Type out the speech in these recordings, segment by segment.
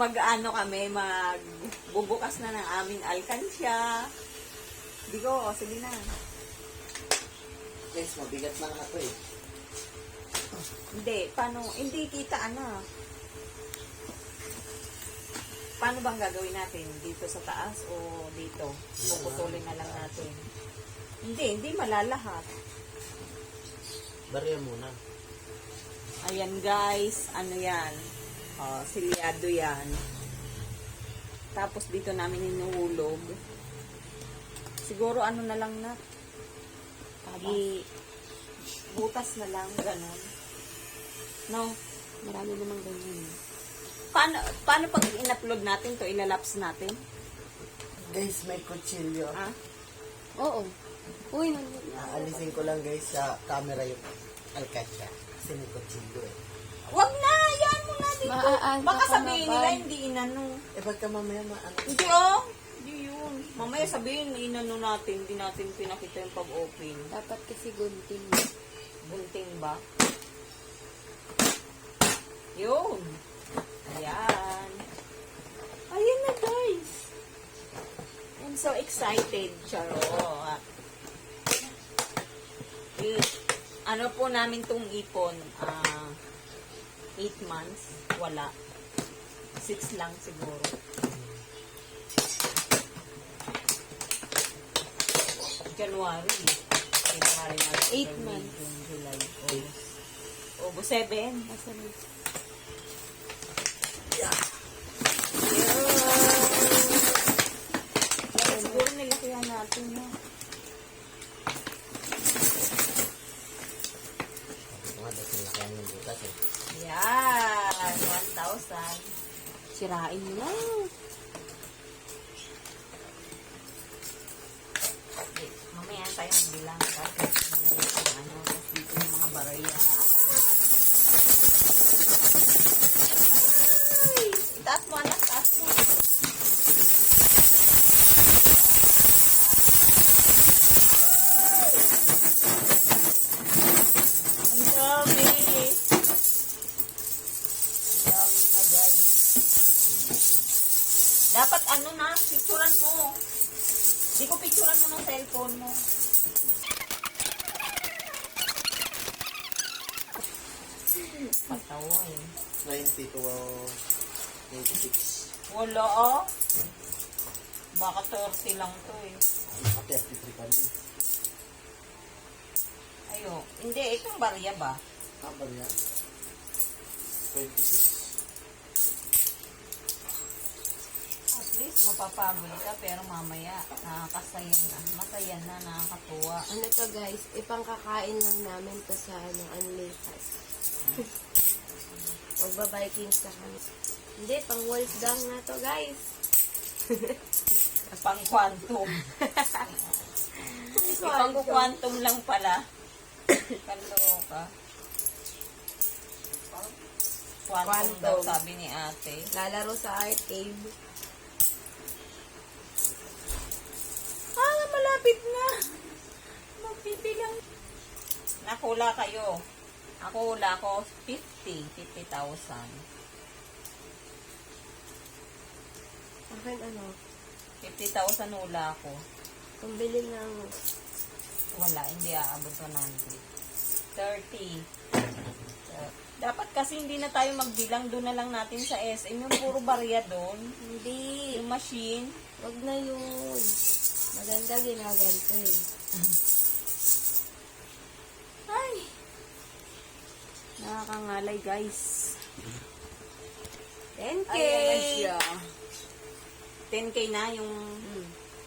mag-ano kami, magbubukas na ng aming alkansya. Bigo, sige na. Guys, mabigat na nga ito eh. Hindi, paano, hindi kita Paano bang gagawin natin? Dito sa taas o dito? Puputulin na lang natin. Hindi malalahat. Barya muna. Ayan guys, ano yan? Silyado yan. Tapos dito namin inuhulog. Siguro ano na lang na. Butas na lang, ganun. No? Marami namang ganyan. Paano pag in-upload natin to, ilalaps natin? Guys, may kutsilyo. Ah? Oo. Uy, Aalisin ko lang guys sa camera yung alkansya. Kasi may kutsilyo eh. Wag na! Yan mo na dito! Maaasa Baka ka sabihin na, nila Pan. hindi inano. Eh, pagka mamaya maano. Hindi Hindi yun. Mamaya sabihin inano natin, hindi natin pinakita yung pag-open. dapat kasi gunting. Bunting ba? Yun. Ayan. Ayan na guys. I'm so excited. Charot. Ano po namin tong ipon? 8 months. Wala. 6 lang siguro. January. February, March, 8 April, May, months. June, July, August, 7. Masalit. Siguro nilakihan natin na. Mga dapat nilakayan yung butas eh. Yan. 1,000. Sirain mo lang. Okay, mamaya tayo magbilang. Tapos dito yung mga baraya. Ay! Itaas mo, anak. Taas mo. Ang dami. Ang dami na, guys. Dapat picturean mo. Di ko picturean mo ng cellphone mo. Patawa eh. 90 to 96. Wala Baka 30 lang to eh. Naka 33 pa rin. Ayo. Hindi, itong barya ba? Kabar yan. 26. At least mapapagod ka pero mamaya nakakasaya na. Masaya na, nakakatuwa. Ano to guys, ipangkakain lang namin to sa unlated. Magba-Vikings ka kami. Hindi, pang Wolfgang na to guys. Pang quantum. Pang quantum lang pala. Kaloka. Quantum daw sabi ni ate. Lalaro sa arcade. Malapit na. Magbibilang. Nakula kayo. Ako hula ko 50,000. Akin ano, 50,000 hula ko. pambili ng Wala, hindi aabot 100. 30. Dapat kasi hindi na tayo magbilang, doon na lang natin sa SM. Yung puro barya doon. hindi. Yung machine. Wag na yun. Maganda ginaganto eh. Ay! Nakakangalay guys. 10K! Ayan siya. 10K na yung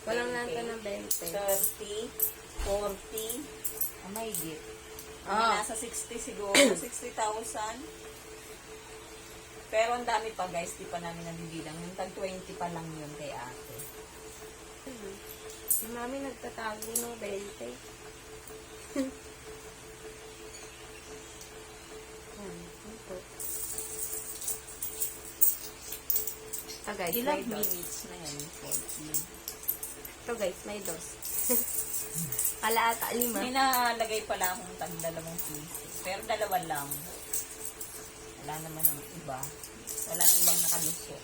Walang 10K. nanta ng 20. 30, 40, may higit. Nasa 60 siguro, 60,000. Pero ang dami pa guys, di pa namin nabibilang. Yung tag 20 pa lang yun kay ate. Si mami nagtatago ng 20. Ito. Guys, Ilang may dos. minutes na yan? 14. Ito guys, may dos. Kalaata, 5. May nalagay pala akong tag 2 piso. Pero 2 lang. Wala naman ang iba. Wala nang ibang nakalusot.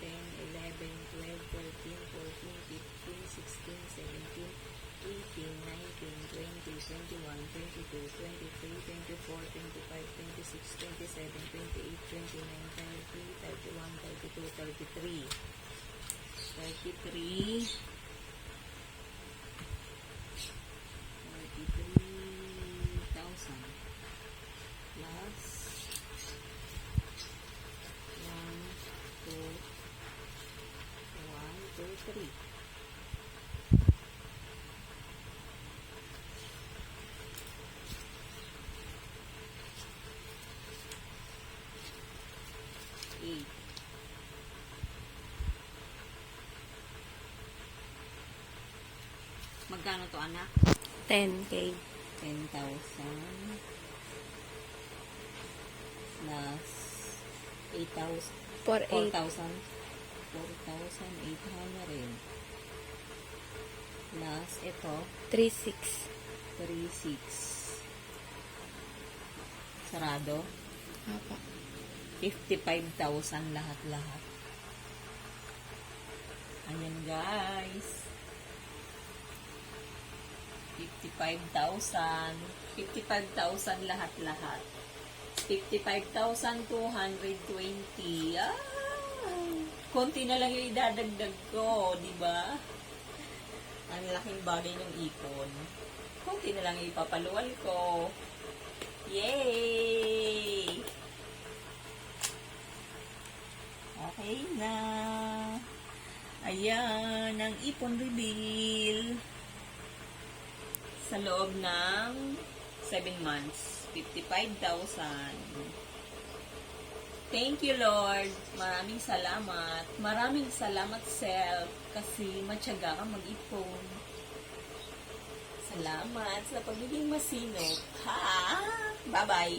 10, 11, 12, 13, 14, 15, 16, 17, 18, 19, 20, 21, 22, 23, 24, 25, 26, 27, 28, 29, 30, 31, 32, 33. 33. 33,000 plus 1, 2, 3. Eight. Magkano to, anak? 10K. 10,000 plus 8,000. 4,800. 4,800 plus ito 3,600. 3,600 sarado Apa. 55,000 lahat-lahat. Ayan guys, 55,000 lahat-lahat. 55,220. Konti na lang yung idadagdag ko, di ba? Ang laking bagay ng ipon. Konti na lang yung ipapaluwal ko. Yay! Okay na. Ayan, ang ipon reveal. Sa loob ng 7 months, 55,000. Thank you, Lord. Maraming salamat. Maraming salamat, self, kasi matyaga ka mag-ipon. Salamat sa pagiging masinop. Ha? Bye-bye.